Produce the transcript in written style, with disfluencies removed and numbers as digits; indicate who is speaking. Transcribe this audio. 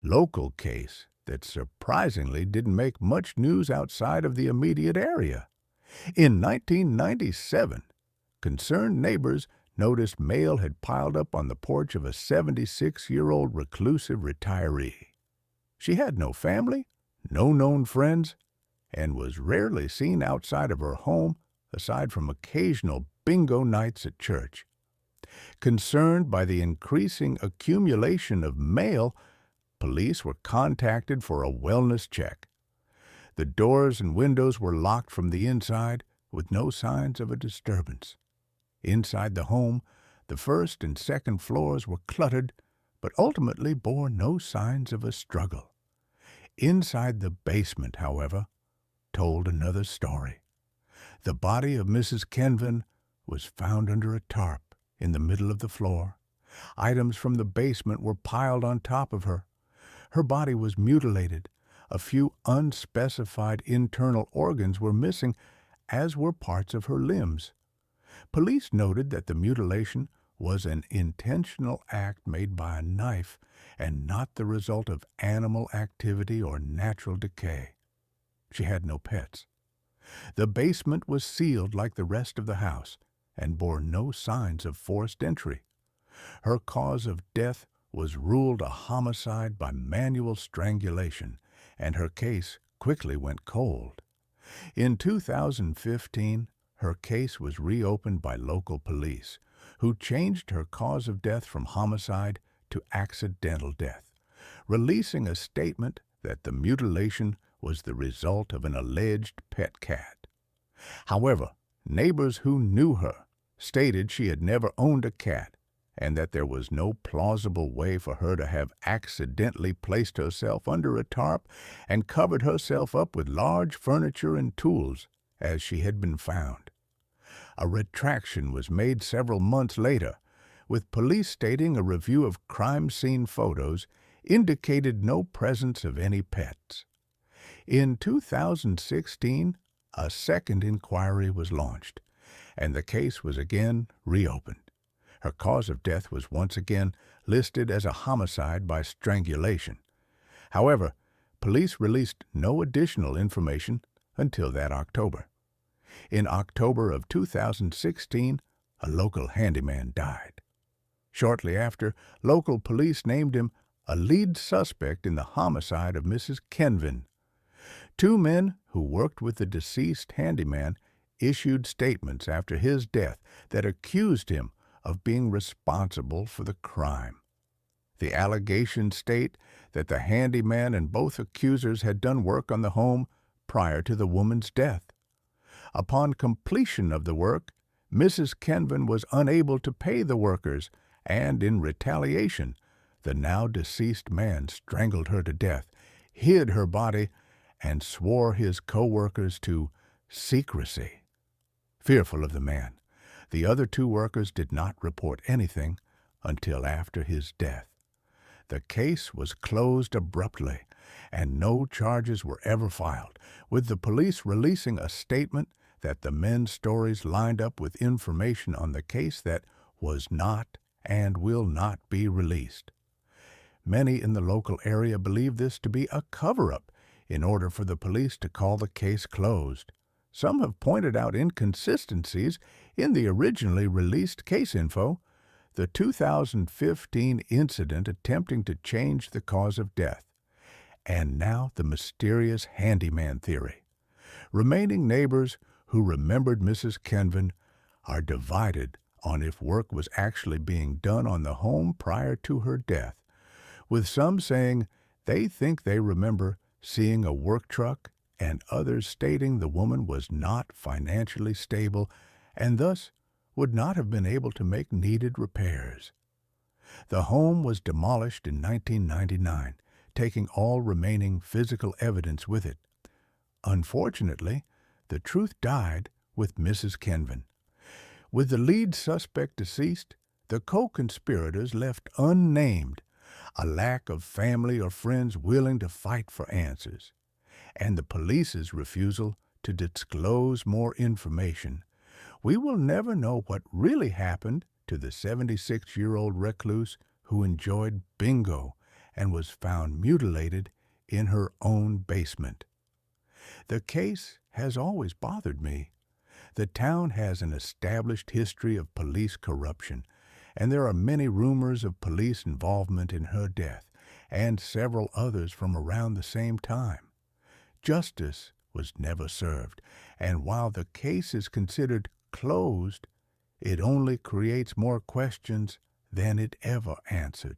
Speaker 1: local case that surprisingly didn't make much news outside of the immediate area. In 1997, concerned neighbors noticed mail had piled up on the porch of a 76-year-old reclusive retiree. She had no family, no known friends, and was rarely seen outside of her home aside from occasional bingo nights at church. Concerned by the increasing accumulation of mail, police were contacted for a wellness check. The doors and windows were locked from the inside, with no signs of a disturbance. Inside the home, the first and second floors were cluttered, but ultimately bore no signs of a struggle. Inside the basement, however, told another story. The body of Mrs. Kenvin was found under a tarp in the middle of the floor. Items from the basement were piled on top of her. Her body was mutilated. A few unspecified internal organs were missing, as were parts of her limbs. Police noted that the mutilation was an intentional act made by a knife and not the result of animal activity or natural decay. She had no pets. The basement was sealed like the rest of the house and bore no signs of forced entry. Her cause of death was ruled a homicide by manual strangulation, and her case quickly went cold. In 2015, her case was reopened by local police, who changed her cause of death from homicide to accidental death, releasing a statement that the mutilation was the result of an alleged pet cat. However, neighbors who knew her stated she had never owned a cat and that there was no plausible way for her to have accidentally placed herself under a tarp and covered herself up with large furniture and tools, as she had been found. A retraction was made several months later, with police stating a review of crime scene photos indicated no presence of any pets. In 2016, a second inquiry was launched, and the case was again reopened. Her cause of death was once again listed as a homicide by strangulation. However, police released no additional information until that October. In October of 2016, a local handyman died. Shortly after, local police named him a lead suspect in the homicide of Mrs. Kenvin. Two men who worked with the deceased handyman issued statements after his death that accused him of being responsible for the crime. The allegations state that the handyman and both accusers had done work on the home prior to the woman's death. Upon completion of the work, Mrs. Kenvin was unable to pay the workers, and in retaliation, the now deceased man strangled her to death, hid her body, and swore his co-workers to secrecy. Fearful of the man, the other two workers did not report anything until after his death. The case was closed abruptly, and no charges were ever filed, with the police releasing a statement that the men's stories lined up with information on the case that was not and will not be released. Many in the local area believe this to be a cover-up in order for the police to call the case closed. Some have pointed out inconsistencies in the originally released case info, the 2015 incident attempting to change the cause of death, and now the mysterious handyman theory. Remaining neighbors who remembered Mrs. Kenvin are divided on if work was actually being done on the home prior to her death, with some saying they think they remember seeing a work truck and others stating the woman was not financially stable and thus would not have been able to make needed repairs. The home was demolished in 1999, taking all remaining physical evidence with it. Unfortunately, the truth died with Mrs. Kenvin. With the lead suspect deceased, the co-conspirators left unnamed, a lack of family or friends willing to fight for answers, and the police's refusal to disclose more information. We will never know what really happened to the 76-year-old recluse who enjoyed bingo and was found mutilated in her own basement. The case has always bothered me. The town has an established history of police corruption, and there are many rumors of police involvement in her death, and several others from around the same time. Justice was never served, and while the case is considered closed, it only creates more questions than it ever answered.